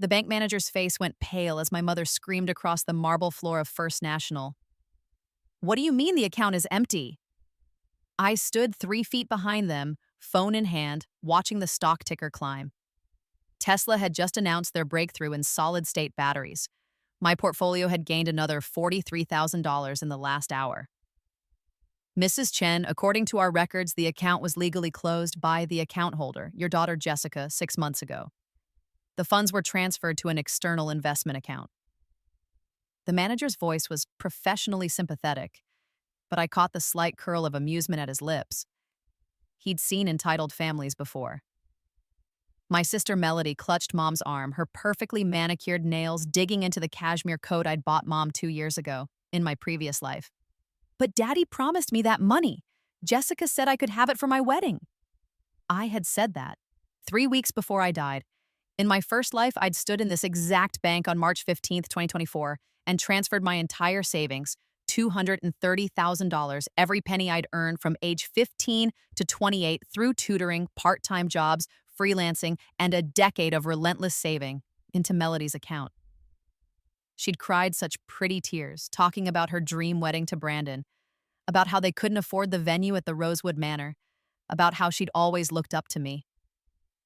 The bank manager's face went pale as my mother screamed across the marble floor of First National. "What do you mean the account is empty?" I stood 3 feet behind them, phone in hand, watching the stock ticker climb. Tesla had just announced their breakthrough in solid-state batteries. My portfolio had gained another $43,000 in the last hour. "Mrs. Chen, according to our records, the account was legally closed by the account holder, your daughter Jessica, 6 months ago. The funds were transferred to an external investment account." The manager's voice was professionally sympathetic, but I caught the slight curl of amusement at his lips. He'd seen entitled families before. My sister Melody clutched Mom's arm, her perfectly manicured nails digging into the cashmere coat I'd bought Mom 2 years ago, in my previous life. "But Daddy promised me that money. Jessica said I could have it for my wedding." I had said that 3 weeks before I died. In my first life, I'd stood in this exact bank on March 15th, 2024, and transferred my entire savings, $230,000, every penny I'd earned from age 15 to 28 through tutoring, part-time jobs, freelancing, and a decade of relentless saving, into Melody's account. She'd cried such pretty tears, talking about her dream wedding to Brandon, about how they couldn't afford the venue at the Rosewood Manor, about how she'd always looked up to me.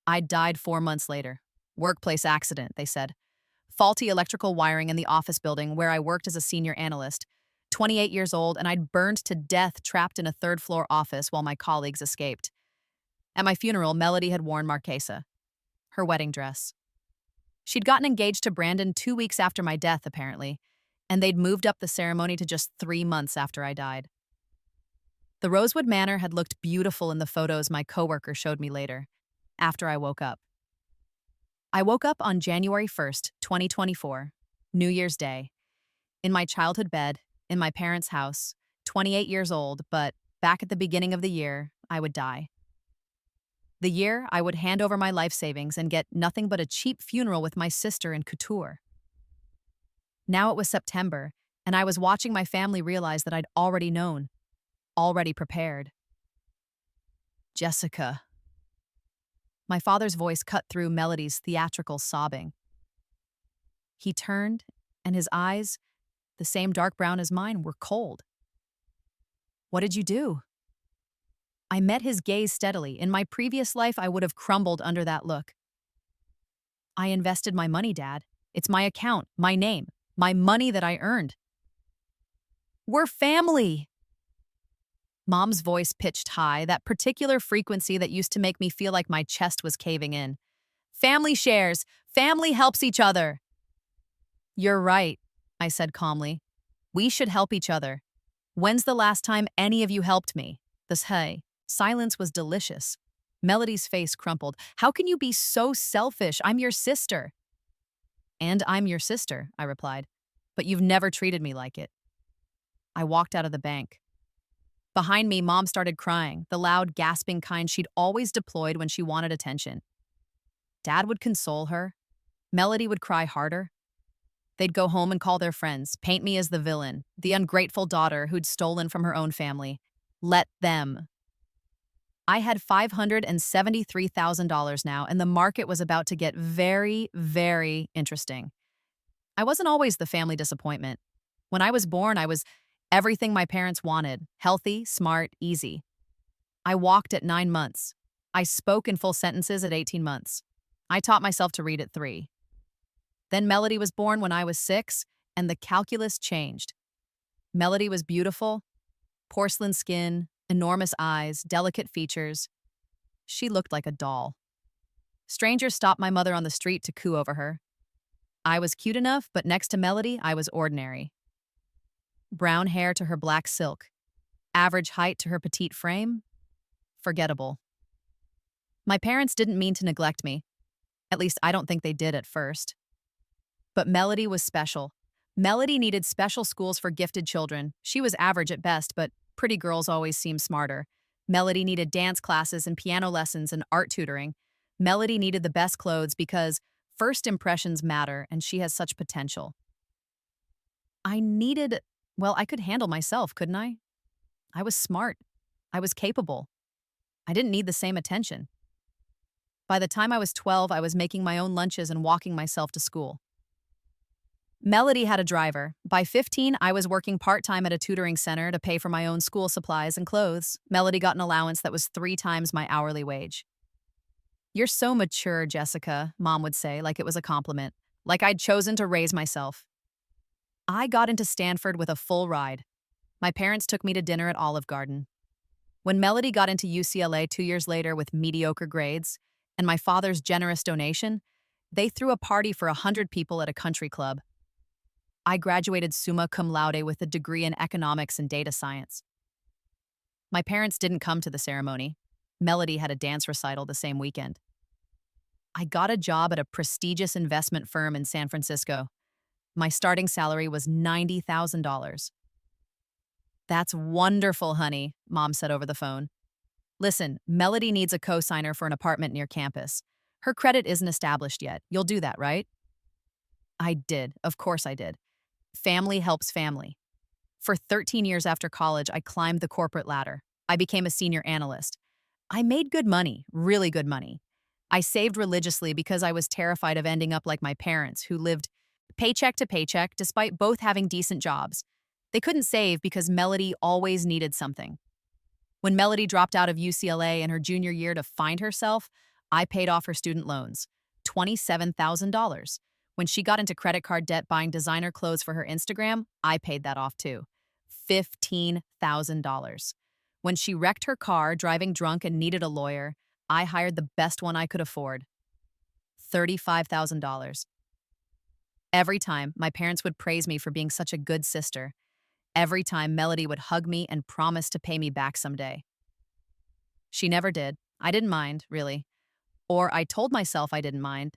I'd died 4 months later. Workplace accident, they said. Faulty electrical wiring in the office building where I worked as a senior analyst. 28 years old, and I'd burned to death trapped in a third-floor office while my colleagues escaped. At my funeral, Melody had worn Marquesa, her wedding dress. She'd gotten engaged to Brandon 2 weeks after my death, apparently, and they'd moved up the ceremony to just 3 months after I died. The Rosewood Manor had looked beautiful in the photos my coworker showed me later, after I woke up. I woke up on January 1st, 2024, New Year's Day, in my childhood bed, in my parents' house, 28 years old, but back at the beginning of the year, I would die. The year I would hand over my life savings and get nothing but a cheap funeral with my sister in couture. Now it was September, and I was watching my family realize that I'd already known, already prepared. "Jessica." My father's voice cut through Melody's theatrical sobbing. He turned, and his eyes, the same dark brown as mine, were cold. "What did you do?" I met his gaze steadily. In my previous life, I would have crumbled under that look. "I invested my money, Dad. It's my account, my name, my money that I earned." "We're family." Mom's voice pitched high, that particular frequency that used to make me feel like my chest was caving in. "Family shares. Family helps each other." "You're right," I said calmly. "We should help each other. When's the last time any of you helped me?" Silence was delicious. Melody's face crumpled. "How can you be so selfish? I'm your sister." "And I'm your sister," I replied. "But you've never treated me like it." I walked out of the bank. Behind me, Mom started crying, the loud, gasping kind she'd always deployed when she wanted attention. Dad would console her. Melody would cry harder. They'd go home and call their friends, paint me as the villain, the ungrateful daughter who'd stolen from her own family. Let them. I had $573,000 now, and the market was about to get very, very interesting. I wasn't always the family disappointment. When I was born, I was everything my parents wanted: healthy, smart, easy. I walked at 9 months. I spoke in full sentences at 18 months. I taught myself to read at 3. Then Melody was born when I was 6, and the calculus changed. Melody was beautiful, porcelain skin, enormous eyes, delicate features. She looked like a doll. Strangers stopped my mother on the street to coo over her. I was cute enough, but next to Melody, I was ordinary. Brown hair to her black silk. Average height to her petite frame. Forgettable. My parents didn't mean to neglect me. At least I don't think they did at first. But Melody was special. Melody needed special schools for gifted children. She was average at best, but pretty girls always seem smarter. Melody needed dance classes and piano lessons and art tutoring. Melody needed the best clothes because first impressions matter, and she has such potential. I could handle myself, couldn't I? I was smart. I was capable. I didn't need the same attention. By the time I was 12, I was making my own lunches and walking myself to school. Melody had a driver. By 15, I was working part-time at a tutoring center to pay for my own school supplies and clothes. Melody got an allowance that was 3 times my hourly wage. "You're so mature, Jessica," Mom would say, like it was a compliment, like I'd chosen to raise myself. I got into Stanford with a full ride. My parents took me to dinner at Olive Garden. When Melody got into UCLA 2 years later with mediocre grades and my father's generous donation, they threw a party for 100 people at a country club. I graduated summa cum laude with a degree in economics and data science. My parents didn't come to the ceremony. Melody had a dance recital the same weekend. I got a job at a prestigious investment firm in San Francisco. My starting salary was $90,000. "That's wonderful, honey," Mom said over the phone. "Listen, Melody needs a cosigner for an apartment near campus. Her credit isn't established yet. You'll do that, right?" I did. Of course I did. Family helps family. For 13 years after college, I climbed the corporate ladder. I became a senior analyst. I made good money, really good money. I saved religiously because I was terrified of ending up like my parents, who lived paycheck to paycheck despite both having decent jobs. They couldn't save because Melody always needed something. When Melody dropped out of UCLA in her junior year to find herself, I paid off her student loans, $27,000. When she got into credit card debt buying designer clothes for her Instagram, I paid that off too, $15,000. When she wrecked her car driving drunk and needed a lawyer, I hired the best one I could afford, $35,000. Every time, my parents would praise me for being such a good sister. Every time, Melody would hug me and promise to pay me back someday. She never did. I didn't mind, really. Or I told myself I didn't mind.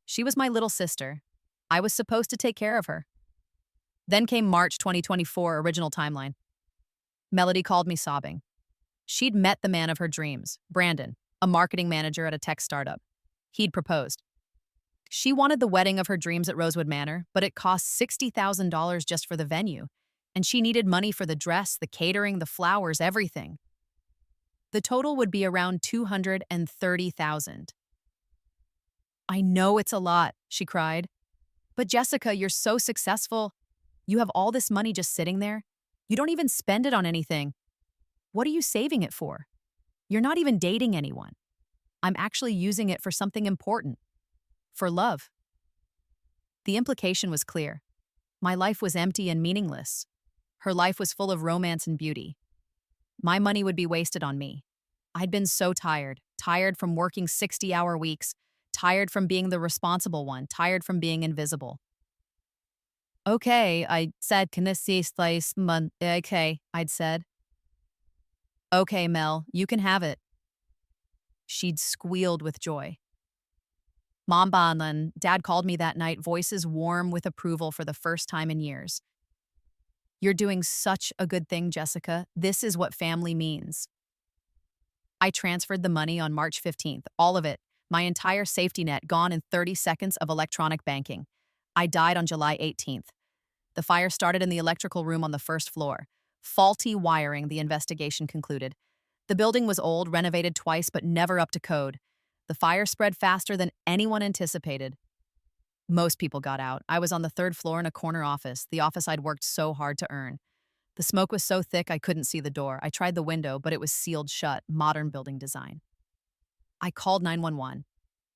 She was my little sister. I was supposed to take care of her. Then came March 2024, original timeline. Melody called me sobbing. She'd met the man of her dreams, Brandon, a marketing manager at a tech startup. He'd proposed. She wanted the wedding of her dreams at Rosewood Manor, but it cost $60,000 just for the venue, and she needed money for the dress, the catering, the flowers, everything. The total would be around $230,000. "I know it's a lot," she cried. "But Jessica, you're so successful. You have all this money just sitting there. You don't even spend it on anything. What are you saving it for? You're not even dating anyone. I'm actually using it for something important. For love." The implication was clear. My life was empty and meaningless. Her life was full of romance and beauty. My money would be wasted on me. I'd been so tired from working 60-hour weeks, tired from being the responsible one, tired from being invisible. "Okay," I said. Okay, I'd said. "Okay, Mel, you can have it." She'd squealed with joy. Mom and Dad called me that night, voices warm with approval for the first time in years. "You're doing such a good thing, Jessica. This is what family means." I transferred the money on March 15th, all of it, my entire safety net gone in 30 seconds of electronic banking. I died on July 18th. The fire started in the electrical room on the first floor. Faulty wiring, the investigation concluded. The building was old, renovated twice, but never up to code. The fire spread faster than anyone anticipated. Most people got out. I was on the third floor in a corner office, the office I'd worked so hard to earn. The smoke was so thick I couldn't see the door. I tried the window, but it was sealed shut, modern building design. I called 911.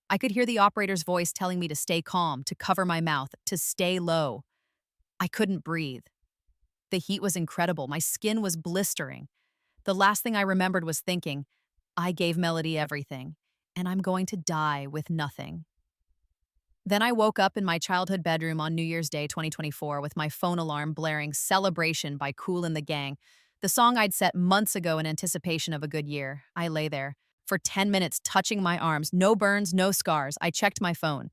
I could hear the operator's voice telling me to stay calm, to cover my mouth, to stay low. I couldn't breathe. The heat was incredible. My skin was blistering. The last thing I remembered was thinking, I gave Melody everything, and I'm going to die with nothing. Then I woke up in my childhood bedroom on New Year's Day 2024 with my phone alarm blaring Celebration by Kool and the Gang, the song I'd set months ago in anticipation of a good year. I lay there for 10 minutes touching my arms, no burns, no scars. I checked my phone.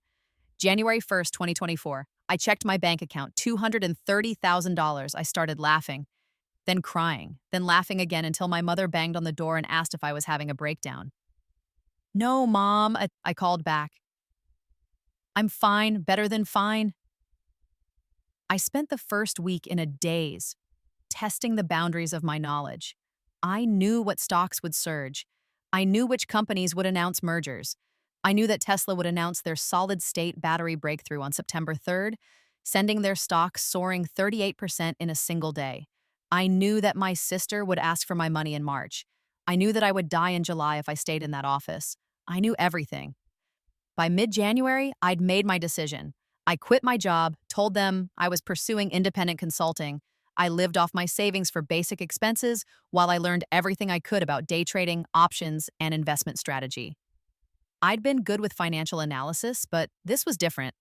January 1st, 2024. I checked my bank account, $230,000. I started laughing, then crying, then laughing again until my mother banged on the door and asked if I was having a breakdown. "No, Mom," I called back. "I'm fine, better than fine." I spent the first week in a daze, testing the boundaries of my knowledge. I knew what stocks would surge. I knew which companies would announce mergers. I knew that Tesla would announce their solid-state battery breakthrough on September 3rd, sending their stock soaring 38% in a single day. I knew that my sister would ask for my money in March. I knew that I would die in July if I stayed in that office. I knew everything. By mid-January, I'd made my decision. I quit my job, told them I was pursuing independent consulting. I lived off my savings for basic expenses while I learned everything I could about day trading, options, and investment strategy. I'd been good with financial analysis, but this was different.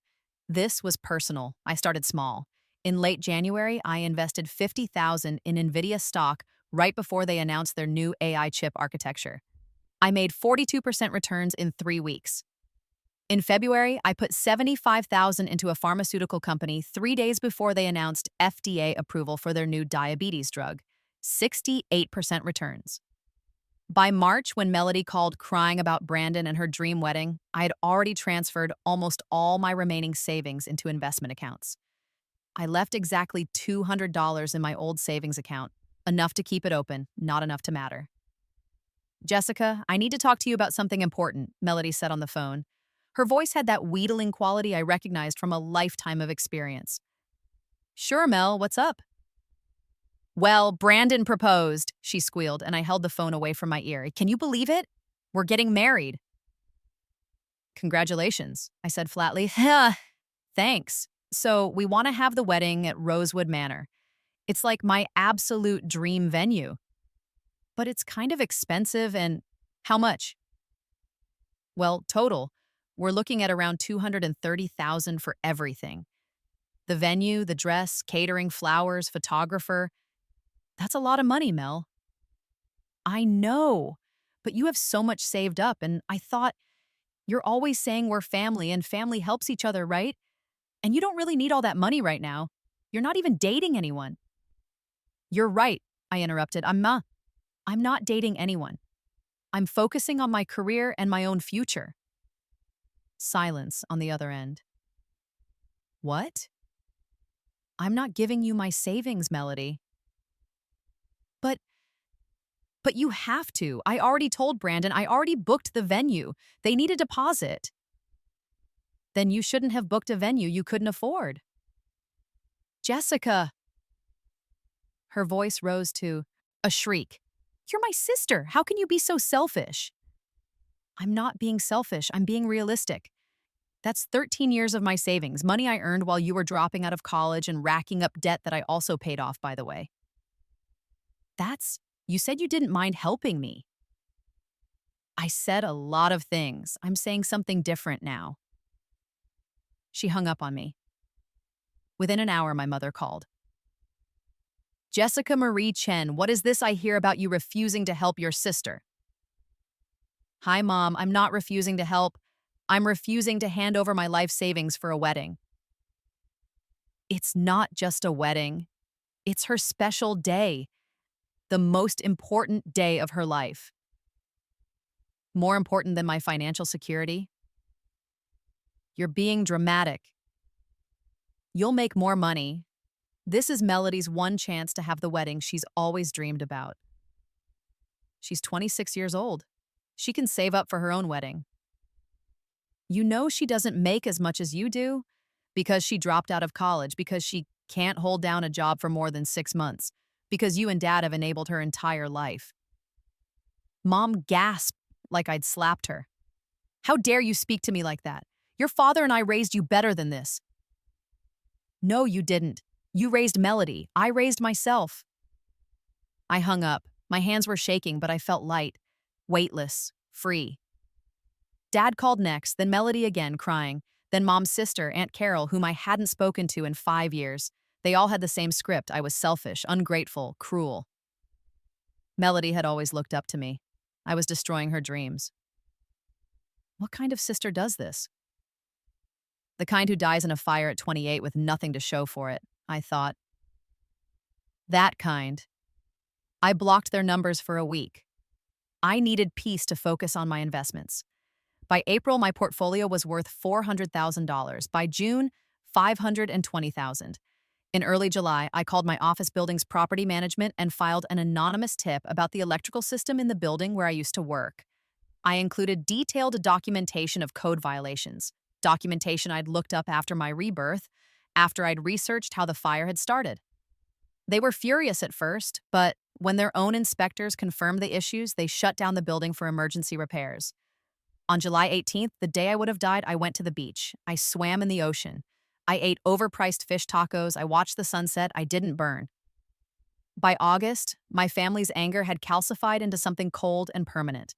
This was personal. I started small. In late January, I invested $50,000 in Nvidia stock right before they announced their new AI chip architecture. I made 42% returns in 3 weeks. In February, I put $75,000 into a pharmaceutical company 3 days before they announced FDA approval for their new diabetes drug. 68% returns. By March, when Melody called crying about Brandon and her dream wedding, I had already transferred almost all my remaining savings into investment accounts. I left exactly $200 in my old savings account, enough to keep it open, not enough to matter. "Jessica, I need to talk to you about something important," Melody said on the phone. Her voice had that wheedling quality I recognized from a lifetime of experience. "Sure, Mel, what's up?" "Well, Brandon proposed," she squealed, and I held the phone away from my ear. "Can you believe it? We're getting married." "Congratulations," I said flatly. "Huh, thanks. So we want to have the wedding at Rosewood Manor. It's like my absolute dream venue. But it's kind of expensive and how much?" "Well, total, we're looking at around $230,000 for everything. The venue, the dress, catering, flowers, photographer. That's a lot of money, Mel." "I know, but you have so much saved up, and I thought, you're always saying we're family and family helps each other, right? And you don't really need all that money right now. You're not even dating anyone." "You're right," I interrupted. I'm not dating anyone. I'm focusing on my career and my own future." Silence on the other end. "What?" "I'm not giving you my savings, Melody." But but you have to. I already told Brandon. I already booked the venue. They need a deposit." "Then you shouldn't have booked a venue you couldn't afford." "Jessica." Her voice rose to a shriek. "You're my sister. How can you be so selfish?" "I'm not being selfish. I'm being realistic. That's 13 years of my savings, money I earned while you were dropping out of college and racking up debt that I also paid off, by the way." You said you didn't mind helping me." "I said a lot of things. I'm saying something different now." She hung up on me. Within an hour, my mother called. "Jessica Marie Chen, what is this I hear about you refusing to help your sister?" "Hi, Mom. I'm not refusing to help. I'm refusing to hand over my life savings for a wedding." "It's not just a wedding. It's her special day. The most important day of her life." "More important than my financial security?" "You're being dramatic. You'll make more money. This is Melody's one chance to have the wedding she's always dreamed about. She's 26 years old. She can save up for her own wedding. You know she doesn't make as much as you do because she dropped out of college, because she can't hold down a job for more than 6 months, because you and Dad have enabled her entire life." Mom gasped like I'd slapped her. "How dare you speak to me like that? Your father and I raised you better than this." "No, you didn't. You raised Melody. I raised myself." I hung up. My hands were shaking, but I felt light, weightless, free. Dad called next, then Melody again, crying, then Mom's sister, Aunt Carol, whom I hadn't spoken to in 5 years. They all had the same script. I was selfish, ungrateful, cruel. Melody had always looked up to me. I was destroying her dreams. What kind of sister does this? The kind who dies in a fire at 28 with nothing to show for it, I thought. That kind. I blocked their numbers for a week. I needed peace to focus on my investments. By April, my portfolio was worth $400,000. By June, $520,000. In early July, I called my office building's property management and filed an anonymous tip about the electrical system in the building where I used to work. I included detailed documentation of code violations, documentation I'd looked up after my rebirth, after I'd researched how the fire had started. They were furious at first, but when their own inspectors confirmed the issues, they shut down the building for emergency repairs. On July 18th, the day I would have died, I went to the beach. I swam in the ocean. I ate overpriced fish tacos. I watched the sunset. I didn't burn. By August, my family's anger had calcified into something cold and permanent.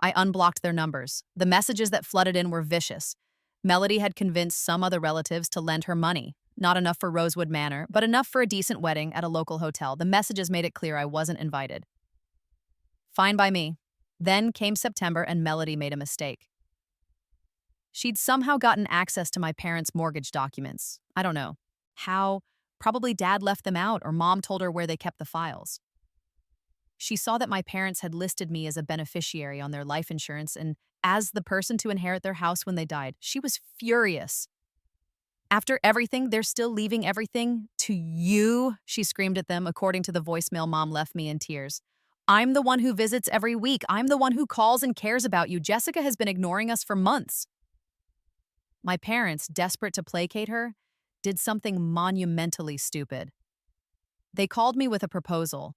I unblocked their numbers. The messages that flooded in were vicious. Melody had convinced some other relatives to lend her money. Not enough for Rosewood Manor, but enough for a decent wedding at a local hotel. The messages made it clear I wasn't invited. Fine by me. Then came September and Melody made a mistake. She'd somehow gotten access to my parents' mortgage documents. I don't know. How? Probably Dad left them out or Mom told her where they kept the files. She saw that my parents had listed me as a beneficiary on their life insurance and as the person to inherit their house when they died. She was furious. After everything, they're still leaving everything to you, she screamed at them, according to the voicemail Mom left me in tears. I'm the one who visits every week. I'm the one who calls and cares about you. Jessica has been ignoring us for months. My parents, desperate to placate her, did something monumentally stupid. They called me with a proposal.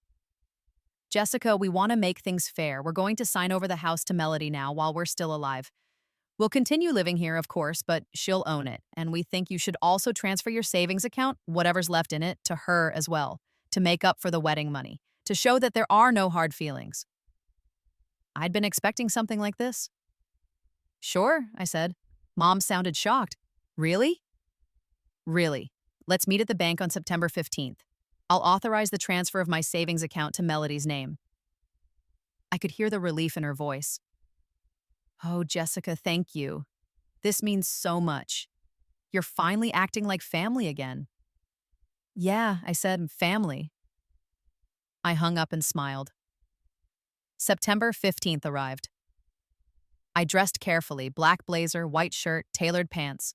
Jessica, we want to make things fair. We're going to sign over the house to Melody now while we're still alive. We'll continue living here, of course, but she'll own it. And we think you should also transfer your savings account, whatever's left in it, to her as well, to make up for the wedding money, to show that there are no hard feelings. I'd been expecting something like this. Sure, I said. Mom sounded shocked. Really? Really. Let's meet at the bank on September 15th. I'll authorize the transfer of my savings account to Melody's name. I could hear the relief in her voice. Oh, Jessica, thank you. This means so much. You're finally acting like family again. Yeah, I said, family. I hung up and smiled. September 15th arrived. I dressed carefully, black blazer, white shirt, tailored pants.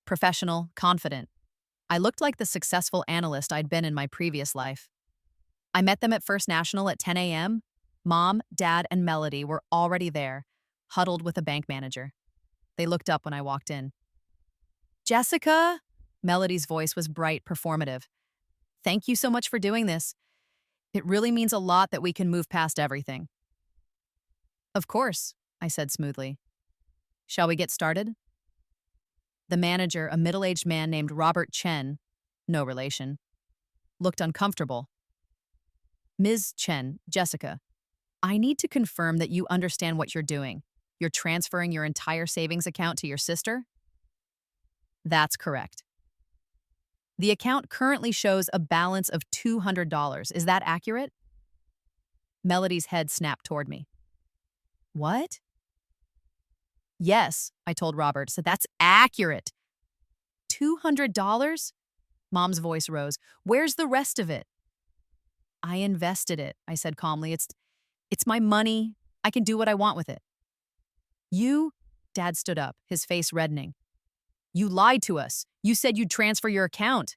Professional, confident. I looked like the successful analyst I'd been in my previous life. I met them at First National at 10 a.m. Mom, Dad, and Melody were already there, huddled with a bank manager. They looked up when I walked in. Jessica? Melody's voice was bright, performative. Thank you so much for doing this. It really means a lot that we can move past everything. Of course, I said smoothly. Shall we get started? The manager, a middle-aged man named Robert Chen, no relation, looked uncomfortable. Ms. Chen, Jessica, I need to confirm that you understand what you're doing. You're transferring your entire savings account to your sister? That's correct. The account currently shows a balance of $200. Is that accurate? Melody's head snapped toward me. What? Yes, I told Robert, so that's accurate. $200? Mom's voice rose. Where's the rest of it? I invested it, I said calmly. It's my money. I can do what I want with it. You? Dad stood up, his face reddening. You lied to us. You said you'd transfer your account.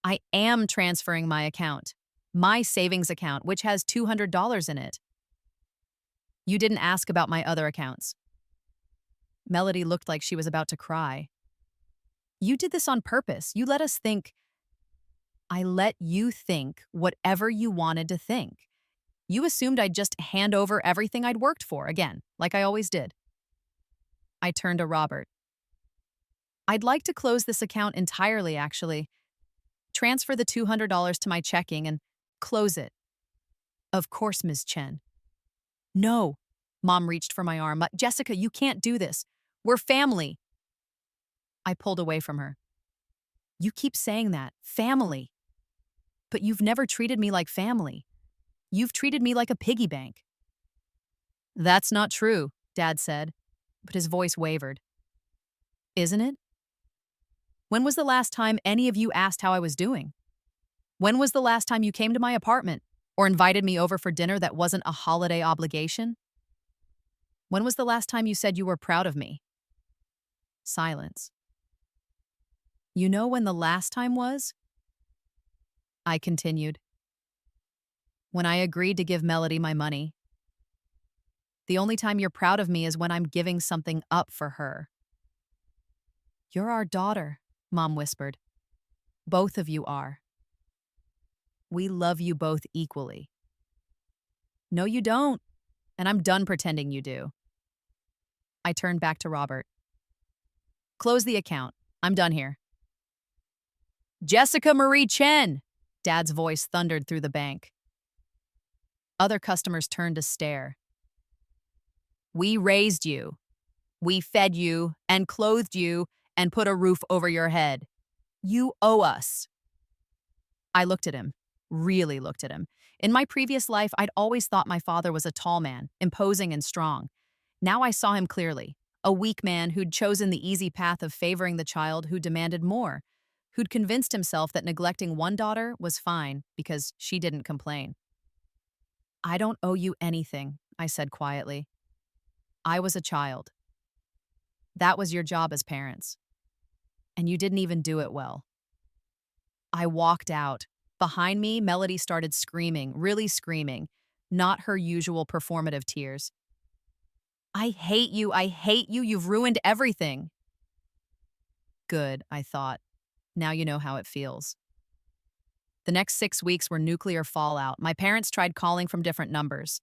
I am transferring my account. My savings account, which has $200 in it. You didn't ask about my other accounts. Melody looked like she was about to cry. You did this on purpose. You let us think. I let you think whatever you wanted to think. You assumed I'd just hand over everything I'd worked for, again, like I always did. I turned to Robert. I'd like to close this account entirely, actually. Transfer the $200 to my checking and close it. Of course, Ms. Chen. No. Mom reached for my arm. Jessica, you can't do this. We're family. I pulled away from her. You keep saying that. Family. But you've never treated me like family. You've treated me like a piggy bank. That's not true, Dad said, but his voice wavered. Isn't it? When was the last time any of you asked how I was doing? When was the last time you came to my apartment or invited me over for dinner that wasn't a holiday obligation? When was the last time you said you were proud of me? Silence. You know when the last time was? I continued. When I agreed to give Melody my money. The only time you're proud of me is when I'm giving something up for her." "You're our daughter," Mom whispered. "Both of you are. We love you both equally." "No, you don't, and I'm done pretending you do." I turned back to Robert. "Close the account. I'm done here." "Jessica Marie Chen!" Dad's voice thundered through the bank. Other customers turned to stare. "We raised you. We fed you and clothed you and put a roof over your head. You owe us." I looked at him, really looked at him. In my previous life, I'd always thought my father was a tall man, imposing and strong. Now I saw him clearly, a weak man who'd chosen the easy path of favoring the child who demanded more, who'd convinced himself that neglecting one daughter was fine because she didn't complain. "I don't owe you anything," I said quietly. "I was a child. That was your job as parents. And you didn't even do it well." I walked out. Behind me, Melody started screaming, really screaming, not her usual performative tears. "I hate you, I hate you, you've ruined everything." Good, I thought. Now you know how it feels. The next 6 weeks were nuclear fallout. My parents tried calling from different numbers.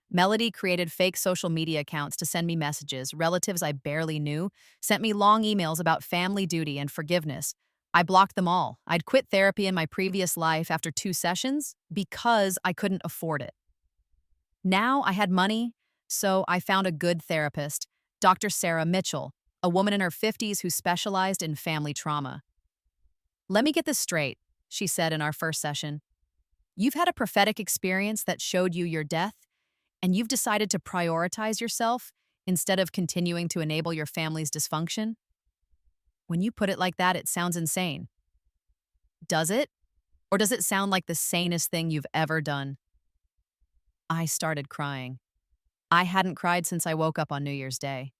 Melody created fake social media accounts to send me messages. Relatives I barely knew sent me long emails about family duty and forgiveness. I blocked them all. I'd quit therapy in my previous life after 2 sessions because I couldn't afford it. Now I had money, so I found a good therapist, Dr. Sarah Mitchell, a woman in her 50s who specialized in family trauma. "Let me get this straight," she said in our first session. "You've had a prophetic experience that showed you your death, and you've decided to prioritize yourself instead of continuing to enable your family's dysfunction? When you put it like that, it sounds insane. Does it? Or does it sound like the sanest thing you've ever done?" I started crying. I hadn't cried since I woke up on New Year's Day.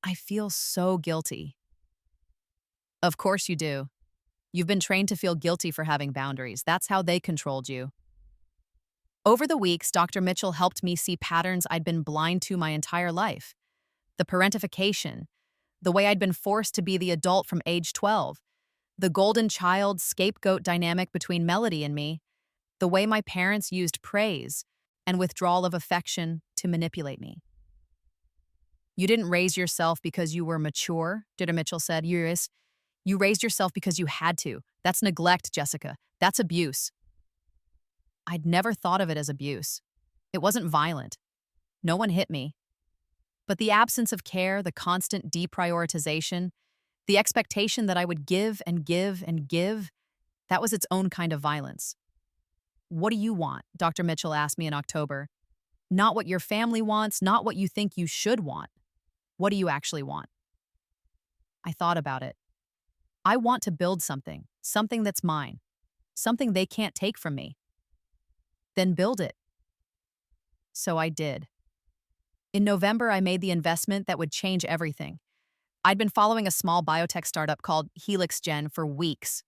"I feel so guilty." "Of course you do. You've been trained to feel guilty for having boundaries. That's how they controlled you." Over the weeks, Dr. Mitchell helped me see patterns I'd been blind to my entire life. The parentification, the way I'd been forced to be the adult from age 12, the golden child scapegoat dynamic between Melody and me, the way my parents used praise and withdrawal of affection to manipulate me. "You didn't raise yourself because you were mature," Dr. Mitchell said. You raised yourself because you had to. That's neglect, Jessica. That's abuse." I'd never thought of it as abuse. It wasn't violent. No one hit me. But the absence of care, the constant deprioritization, the expectation that I would give and give and give, that was its own kind of violence. "What do you want?" Dr. Mitchell asked me in October. "Not what your family wants, not what you think you should want. What do you actually want?" I thought about it. I want to build something that's mine, something they can't take from me. "Then build it." So I did. In November, I made the investment that would change everything. I'd been following a small biotech startup called Helix Gen for weeks.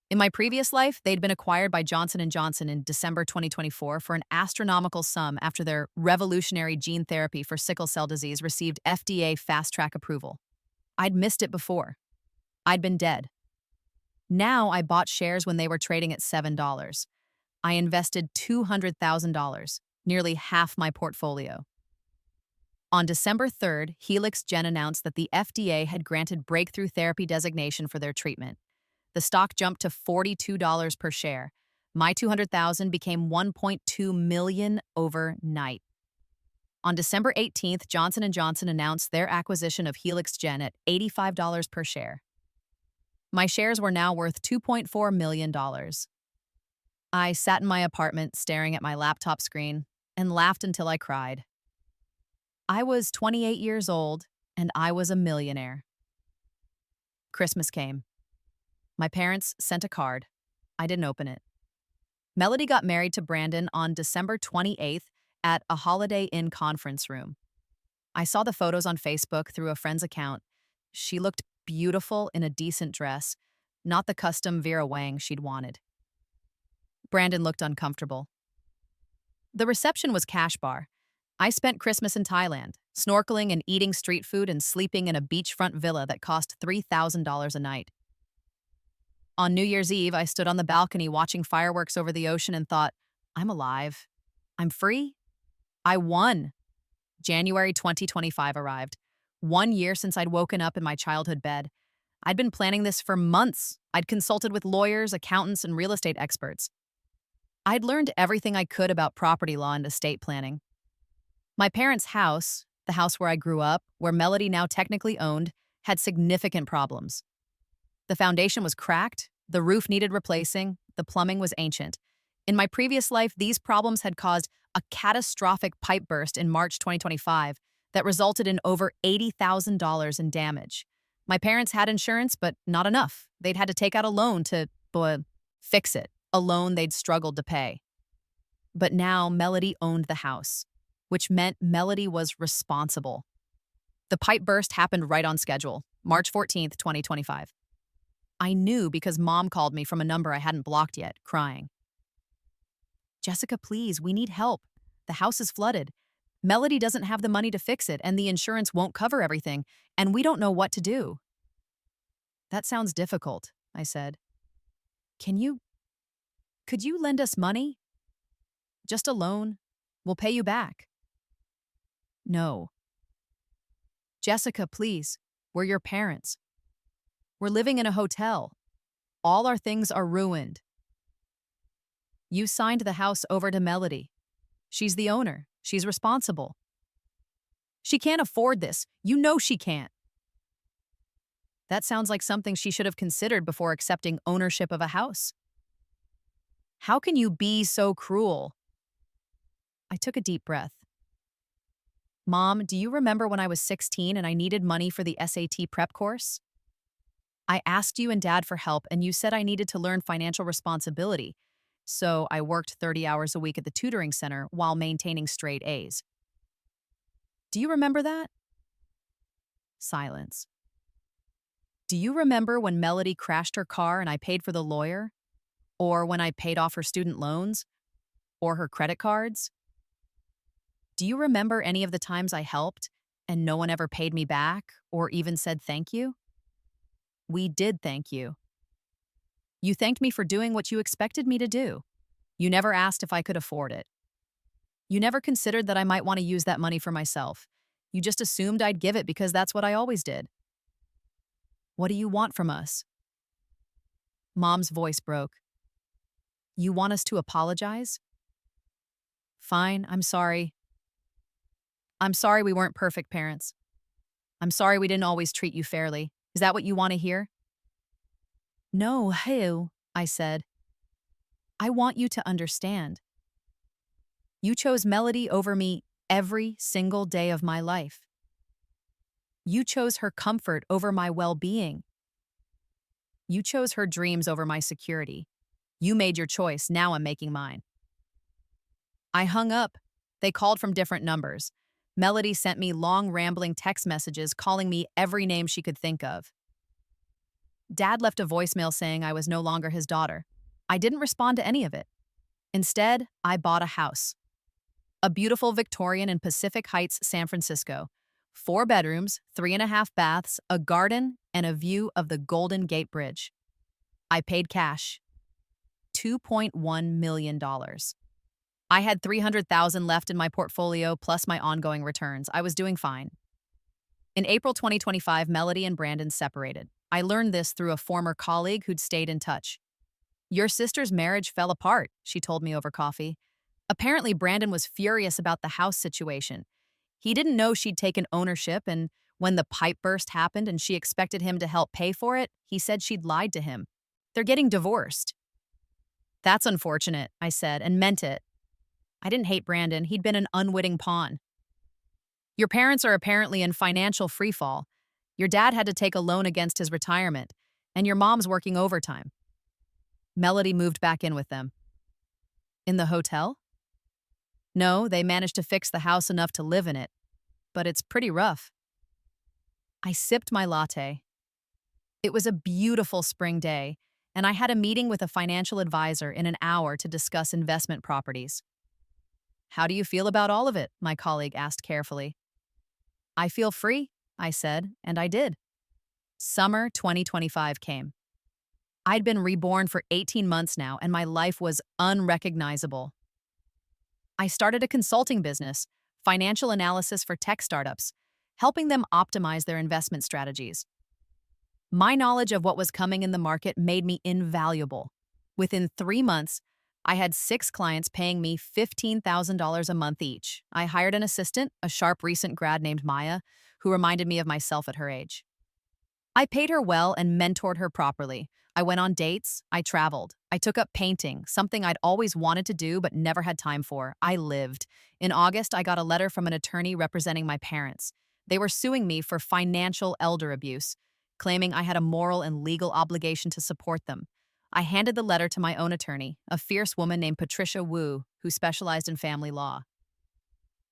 In my previous life, they'd been acquired by Johnson & Johnson in December 2024 for an astronomical sum after their revolutionary gene therapy for sickle cell disease received FDA fast-track approval. I'd missed it before. I'd been dead. Now I bought shares when they were trading at $7. I invested $200,000, nearly half my portfolio. On December 3rd, Helix Gen announced that the FDA had granted breakthrough therapy designation for their treatment. The stock jumped to $42 per share. My $200,000 became $1.2 million overnight. On December 18th, Johnson & Johnson announced their acquisition of Helix Gen at $85 per share. My shares were now worth $2.4 million. I sat in my apartment staring at my laptop screen and laughed until I cried. I was 28 years old, and I was a millionaire. Christmas came. My parents sent a card. I didn't open it. Melody got married to Brandon on December 28th at a Holiday Inn conference room. I saw the photos on Facebook through a friend's account. She looked beautiful in a decent dress, not the custom Vera Wang she'd wanted. Brandon looked uncomfortable. The reception was cash bar. I spent Christmas in Thailand, snorkeling and eating street food and sleeping in a beachfront villa that cost $3,000 a night. On New Year's Eve, I stood on the balcony watching fireworks over the ocean and thought, I'm alive. I'm free. I won. January 2025 arrived. 1 year since I'd woken up in my childhood bed. I'd been planning this for months. I'd consulted with lawyers, accountants, and real estate experts. I'd learned everything I could about property law and estate planning. My parents' house, the house where I grew up, where Melody now technically owned, had significant problems. The foundation was cracked, the roof needed replacing, the plumbing was ancient. In my previous life, these problems had caused a catastrophic pipe burst in March 2025 that resulted in over $80,000 in damage. My parents had insurance, but not enough. They'd had to take out a loan to fix it, a loan they'd struggled to pay. But now Melody owned the house, which meant Melody was responsible. The pipe burst happened right on schedule, March 14th, 2025. I knew because Mom called me from a number I hadn't blocked yet, crying. Jessica, please, we need help. The house is flooded. Melody doesn't have the money to fix it, and the insurance won't cover everything, and we don't know what to do. That sounds difficult, I said. Could you lend us money? Just a loan. We'll pay you back. No. Jessica, please, we're your parents. We're living in a hotel. All our things are ruined. You signed the house over to Melody. She's the owner. She's responsible. She can't afford this. You know she can't. That sounds like something she should have considered before accepting ownership of a house. How can you be so cruel? I took a deep breath. Mom, do you remember when I was 16 and I needed money for the SAT prep course? I asked you and Dad for help, and you said I needed to learn financial responsibility. So I worked 30 hours a week at the tutoring center while maintaining straight A's. Do you remember that? Silence. Do you remember when Melody crashed her car and I paid for the lawyer? Or when I paid off her student loans? Or her credit cards? Do you remember any of the times I helped and no one ever paid me back or even said thank you? We did thank you. You thanked me for doing what you expected me to do. You never asked if I could afford it. You never considered that I might want to use that money for myself. You just assumed I'd give it because that's what I always did. What do you want from us? Mom's voice broke. You want us to apologize? Fine, I'm sorry. I'm sorry we weren't perfect parents. I'm sorry we didn't always treat you fairly. Is that what you want to hear? No, Hale, I said. I want you to understand. You chose Melody over me every single day of my life. You chose her comfort over my well-being. You chose her dreams over my security. You made your choice, now I'm making mine. I hung up. They called from different numbers. Melody sent me long, rambling text messages calling me every name she could think of. Dad left a voicemail saying I was no longer his daughter. I didn't respond to any of it. Instead, I bought a house. A beautiful Victorian in Pacific Heights, San Francisco. 4 bedrooms, 3.5 baths, a garden, and a view of the Golden Gate Bridge. I paid cash. $2.1 million. I had $300,000 left in my portfolio plus my ongoing returns. I was doing fine. In April 2025, Melody and Brandon separated. I learned this through a former colleague who'd stayed in touch. Your sister's marriage fell apart, she told me over coffee. Apparently, Brandon was furious about the house situation. He didn't know she'd taken ownership, and when the pipe burst happened and she expected him to help pay for it, he said she'd lied to him. They're getting divorced. That's unfortunate, I said, and meant it. I didn't hate Brandon. He'd been an unwitting pawn. Your parents are apparently in financial freefall. Your dad had to take a loan against his retirement, and your mom's working overtime. Melody moved back in with them. In the hotel? No, they managed to fix the house enough to live in it, but it's pretty rough. I sipped my latte. It was a beautiful spring day, and I had a meeting with a financial advisor in an hour to discuss investment properties. How do you feel about all of it? My colleague asked carefully. I feel free, I said, and I did. Summer 2025 came. I'd been reborn for 18 months now, and my life was unrecognizable. I started a consulting business, financial analysis for tech startups, helping them optimize their investment strategies. My knowledge of what was coming in the market made me invaluable. Within 3 months, I had 6 clients paying me $15,000 a month each. I hired an assistant, a sharp recent grad named Maya, who reminded me of myself at her age. I paid her well and mentored her properly. I went on dates, I traveled. I took up painting, something I'd always wanted to do but never had time for. I lived. In August, I got a letter from an attorney representing my parents. They were suing me for financial elder abuse, claiming I had a moral and legal obligation to support them. I handed the letter to my own attorney, a fierce woman named Patricia Wu, who specialized in family law.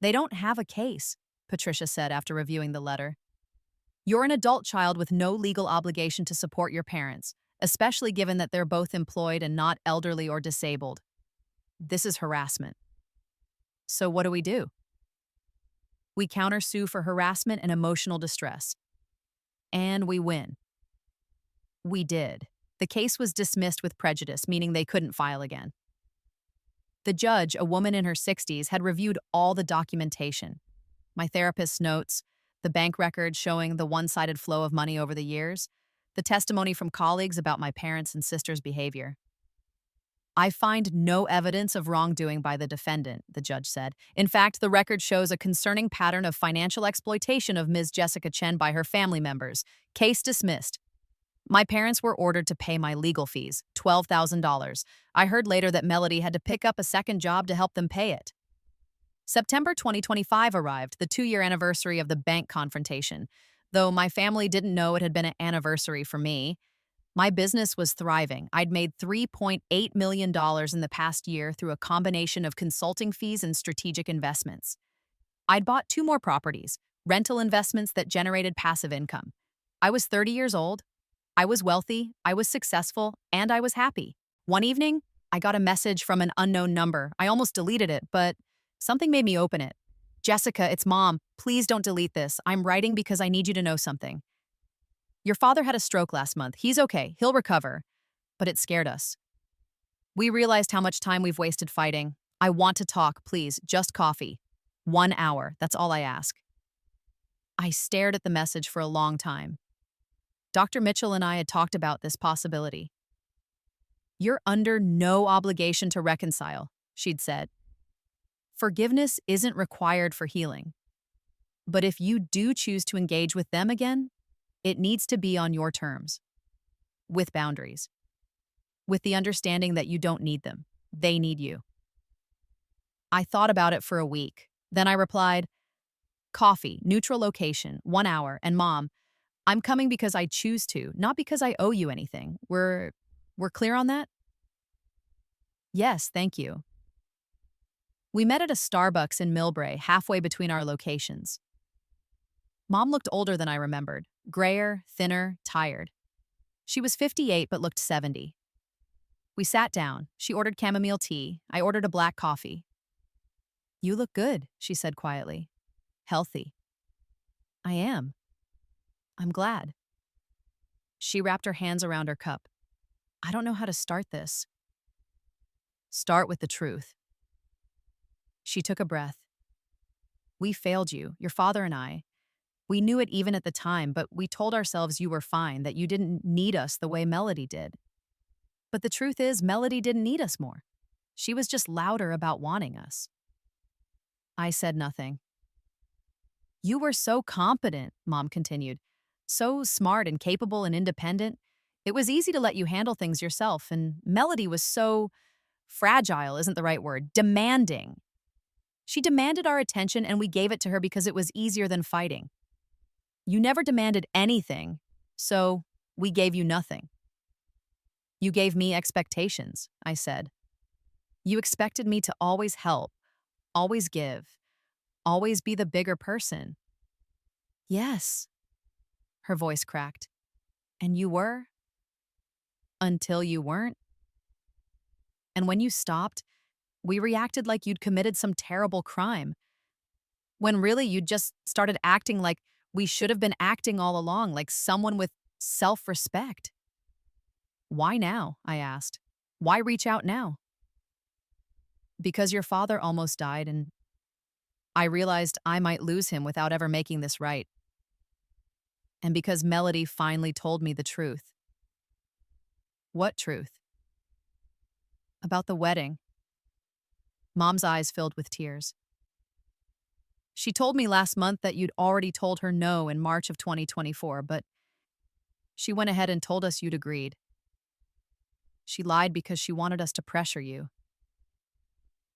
They don't have a case, Patricia said after reviewing the letter. You're an adult child with no legal obligation to support your parents, especially given that they're both employed and not elderly or disabled. This is harassment. So what do? We countersue for harassment and emotional distress. And we win. We did. The case was dismissed with prejudice, meaning they couldn't file again. The judge, a woman in her 60s, had reviewed all the documentation. My therapist's notes, the bank records showing the one-sided flow of money over the years, the testimony from colleagues about my parents' and sister's behavior. I find no evidence of wrongdoing by the defendant, the judge said. In fact, the record shows a concerning pattern of financial exploitation of Ms. Jessica Chen by her family members. Case dismissed. My parents were ordered to pay my legal fees, $12,000. I heard later that Melody had to pick up a second job to help them pay it. September 2025 arrived, the 2-year anniversary of the bank confrontation. Though my family didn't know it had been an anniversary for me, my business was thriving. I'd made $3.8 million in the past year through a combination of consulting fees and strategic investments. I'd bought 2 more properties, rental investments that generated passive income. I was 30 years old. I was wealthy, I was successful, and I was happy. One evening, I got a message from an unknown number. I almost deleted it, but something made me open it. Jessica, it's Mom. Please don't delete this. I'm writing because I need you to know something. Your father had a stroke last month. He's okay. He'll recover. But it scared us. We realized how much time we've wasted fighting. I want to talk, please. Just coffee. 1 hour. That's all I ask. I stared at the message for a long time. Dr. Mitchell and I had talked about this possibility. You're under no obligation to reconcile, she'd said. Forgiveness isn't required for healing. But if you do choose to engage with them again, it needs to be on your terms, with boundaries, with the understanding that you don't need them. They need you. I thought about it for a week. Then I replied, coffee, neutral location, 1 hour, and Mom, I'm coming because I choose to, not because I owe you anything. We're clear on that? Yes, thank you. We met at a Starbucks in Millbrae, halfway between our locations. Mom looked older than I remembered, grayer, thinner, tired. She was 58 but looked 70. We sat down. She ordered chamomile tea. I ordered a black coffee. You look good, she said quietly. Healthy. I am. I'm glad. She wrapped her hands around her cup. I don't know how to start this. Start with the truth. She took a breath. We failed you, your father and I. We knew it even at the time, but we told ourselves you were fine, that you didn't need us the way Melody did. But the truth is, Melody didn't need us more. She was just louder about wanting us. I said nothing. You were so competent, Mom continued. So smart and capable and independent. It was easy to let you handle things yourself, and Melody was so fragile, isn't the right word, demanding. She demanded our attention, and we gave it to her because it was easier than fighting. You never demanded anything, so we gave you nothing. You gave me expectations, I said. You expected me to always help, always give, always be the bigger person. Yes. Her voice cracked. And you were? Until you weren't. And when you stopped, We reacted like you'd committed some terrible crime, when really you just started acting like we should have been acting all along, like someone with self respect. Why now? I asked. Why reach out now? Because your father almost died, and I realized I might lose him without ever making this right. And because Melody finally told me the truth. What truth? About the wedding. Mom's eyes filled with tears. She told me last month that you'd already told her no in March of 2024, but she went ahead and told us you'd agreed. She lied because she wanted us to pressure you.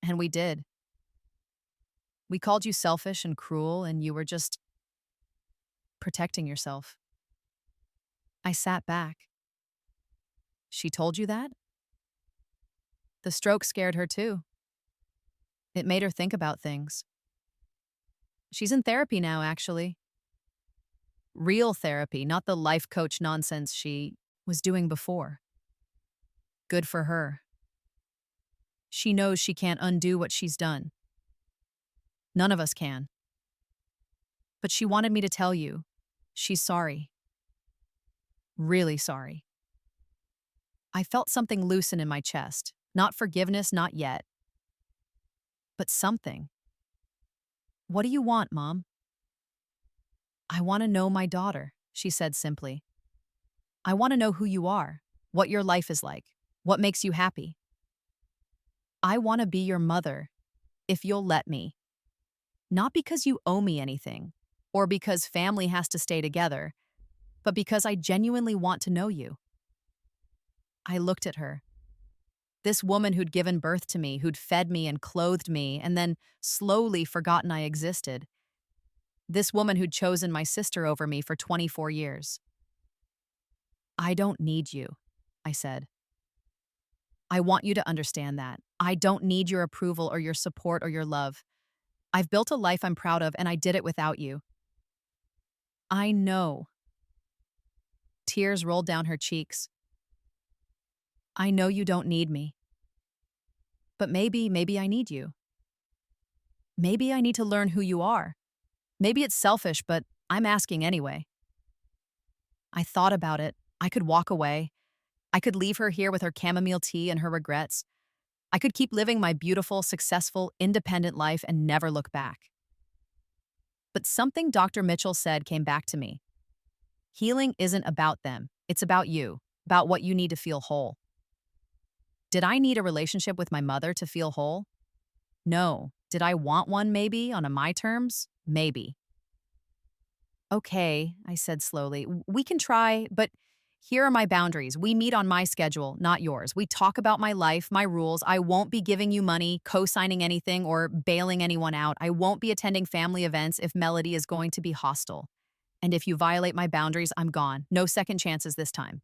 And we did. We called you selfish and cruel, and you were just protecting yourself. I sat back. She told you that? The stroke scared her too. It made her think about things. She's in therapy now, actually. Real therapy, not the life coach nonsense she was doing before. Good for her. She knows she can't undo what she's done. None of us can. But she wanted me to tell you, she's sorry. Really sorry. I felt something loosen in my chest. Not forgiveness, not yet. But something. What do you want, Mom? I want to know my daughter, she said simply. I want to know who you are, what your life is like, what makes you happy. I want to be your mother, if you'll let me. Not because you owe me anything, or because family has to stay together, but because I genuinely want to know you. I looked at her. This woman who'd given birth to me, who'd fed me and clothed me, and then slowly forgotten I existed. This woman who'd chosen my sister over me for 24 years. I don't need you, I said. I want you to understand that. I don't need your approval or your support or your love. I've built a life I'm proud of, and I did it without you. I know. Tears rolled down her cheeks. I know you don't need me. But maybe I need you. Maybe I need to learn who you are. Maybe it's selfish, but I'm asking anyway. I thought about it. I could walk away. I could leave her here with her chamomile tea and her regrets. I could keep living my beautiful, successful, independent life and never look back. But something Dr. Mitchell said came back to me. Healing isn't about them. It's about you, about what you need to feel whole. Did I need a relationship with my mother to feel whole? No. Did I want one maybe, on my terms? Maybe. Okay, I said slowly. We can try, but here are my boundaries. We meet on my schedule, not yours. We talk about my life, my rules. I won't be giving you money, co-signing anything, or bailing anyone out. I won't be attending family events if Melody is going to be hostile. And if you violate my boundaries, I'm gone. No second chances this time.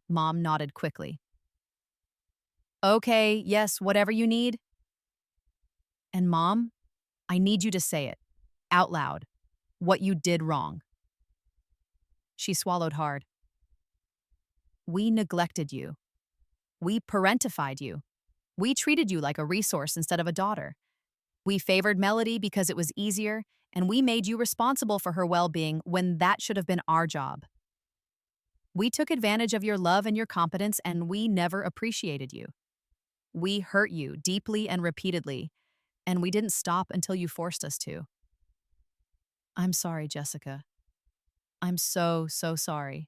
Mom nodded quickly. Okay, yes, whatever you need. And Mom, I need you to say it, out loud, what you did wrong. She swallowed hard. We neglected you. We parentified you. We treated you like a resource instead of a daughter. We favored Melody because it was easier, and we made you responsible for her well-being when that should have been our job. We took advantage of your love and your competence, and we never appreciated you. We hurt you deeply and repeatedly, and we didn't stop until you forced us to. I'm sorry, Jessica. I'm so sorry.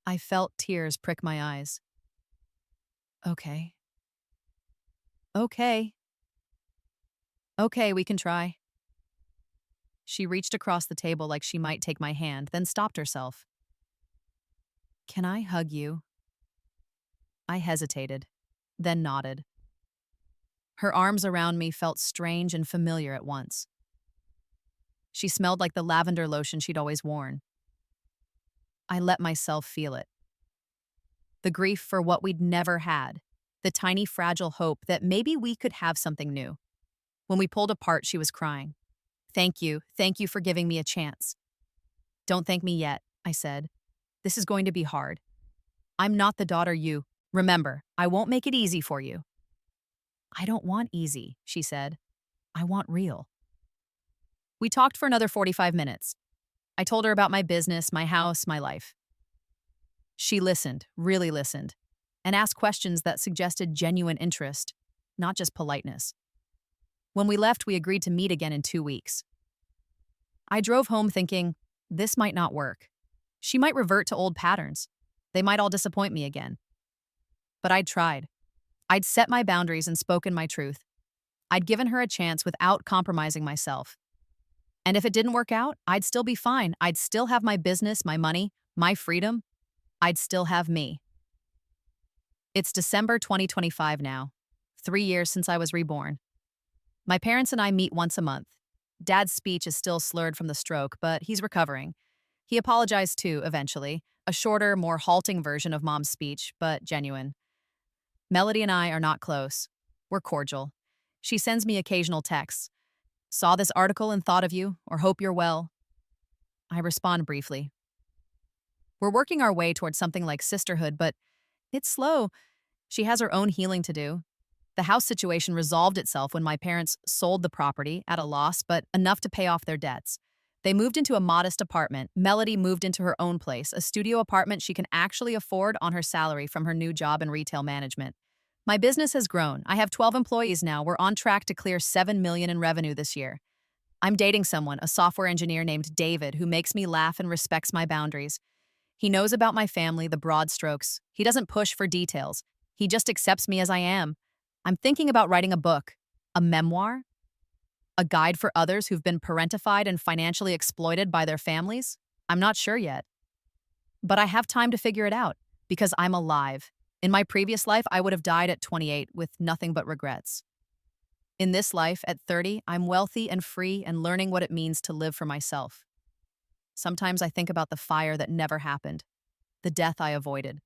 I felt tears prick my eyes. Okay. Okay. Okay, we can try. She reached across the table like she might take my hand, then stopped herself. Can I hug you? I hesitated, then nodded. Her arms around me felt strange and familiar at once. She smelled like the lavender lotion she'd always worn. I let myself feel it. The grief for what we'd never had, the tiny fragile hope that maybe we could have something new. When we pulled apart, she was crying. Thank you for giving me a chance. Don't thank me yet, I said. This is going to be hard. I'm not the daughter you. Remember, I won't make it easy for you. I don't want easy, she said. I want real. We talked for another 45 minutes. I told her about my business, my house, my life. She listened, really listened, and asked questions that suggested genuine interest, not just politeness. When we left, we agreed to meet again in 2 weeks. I drove home thinking, this might not work. She might revert to old patterns. They might all disappoint me again. But I'd tried. I'd set my boundaries and spoken my truth. I'd given her a chance without compromising myself. And if it didn't work out, I'd still be fine. I'd still have my business, my money, my freedom. I'd still have me. It's December 2025 now, 3 years since I was reborn. My parents and I meet once a month. Dad's speech is still slurred from the stroke, but he's recovering. He apologized too, eventually, a shorter, more halting version of Mom's speech, but genuine. Melody and I are not close. We're cordial. She sends me occasional texts. Saw this article and thought of you, or hope you're well. I respond briefly. We're working our way towards something like sisterhood, but it's slow. She has her own healing to do. The house situation resolved itself when my parents sold the property at a loss, but enough to pay off their debts. They moved into a modest apartment. Melody moved into her own place, a studio apartment she can actually afford on her salary from her new job in retail management. My business has grown. I have 12 employees now. We're on track to clear $7 million in revenue this year. I'm dating someone, a software engineer named David, who makes me laugh and respects my boundaries. He knows about my family, the broad strokes. He doesn't push for details. He just accepts me as I am. I'm thinking about writing a book, a memoir, a guide for others who've been parentified and financially exploited by their families. I'm not sure yet. But I have time to figure it out because I'm alive. In my previous life, I would have died at 28 with nothing but regrets. In this life, at 30, I'm wealthy and free and learning what it means to live for myself. Sometimes I think about the fire that never happened, the death I avoided.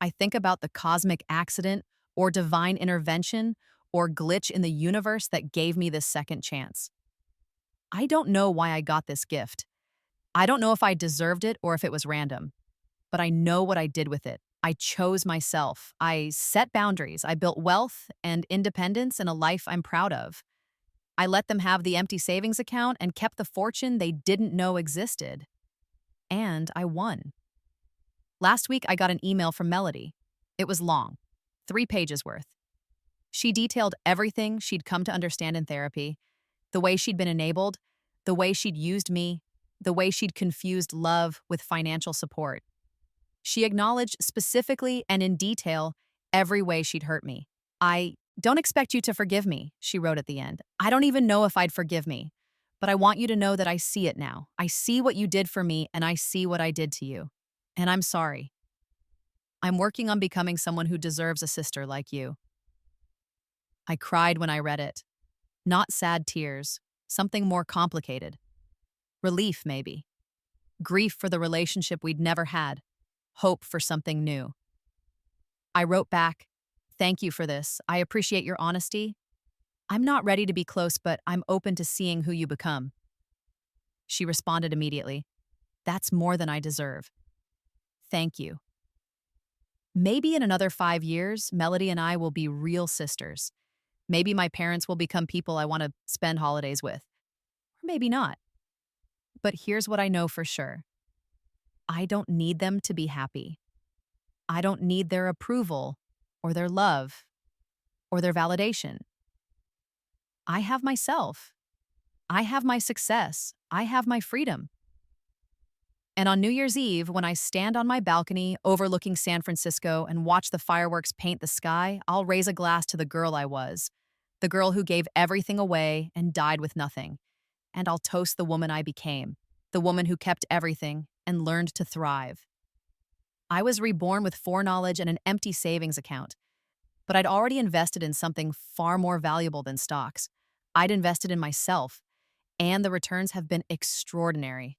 I think about the cosmic accident or divine intervention or glitch in the universe that gave me this second chance. I don't know why I got this gift. I don't know if I deserved it or if it was random, but I know what I did with it. I chose myself. I set boundaries. I built wealth and independence and a life I'm proud of. I let them have the empty savings account and kept the fortune they didn't know existed. And I won. Last week, I got an email from Melody. It was long, 3 pages worth. She detailed everything she'd come to understand in therapy, the way she'd been enabled, the way she'd used me, the way she'd confused love with financial support. She acknowledged specifically and in detail every way she'd hurt me. I don't expect you to forgive me, she wrote at the end. I don't even know if I'd forgive me, but I want you to know that I see it now. I see what you did for me and I see what I did to you. And I'm sorry. I'm working on becoming someone who deserves a sister like you. I cried when I read it. Not sad tears, something more complicated. Relief, maybe. Grief for the relationship we'd never had. Hope for something new. I wrote back, thank you for this. I appreciate your honesty. I'm not ready to be close, but I'm open to seeing who you become. She responded immediately, that's more than I deserve. Thank you. Maybe in another 5 years, Melody and I will be real sisters. Maybe my parents will become people I want to spend holidays with. Or maybe not. But here's what I know for sure. I don't need them to be happy. I don't need their approval or their love or their validation. I have myself. I have my success. I have my freedom. And on New Year's Eve, when I stand on my balcony overlooking San Francisco and watch the fireworks paint the sky, I'll raise a glass to the girl I was, the girl who gave everything away and died with nothing. And I'll toast the woman I became, the woman who kept everything and learned to thrive. I was reborn with foreknowledge and an empty savings account, but I'd already invested in something far more valuable than stocks. I'd invested in myself, and the returns have been extraordinary.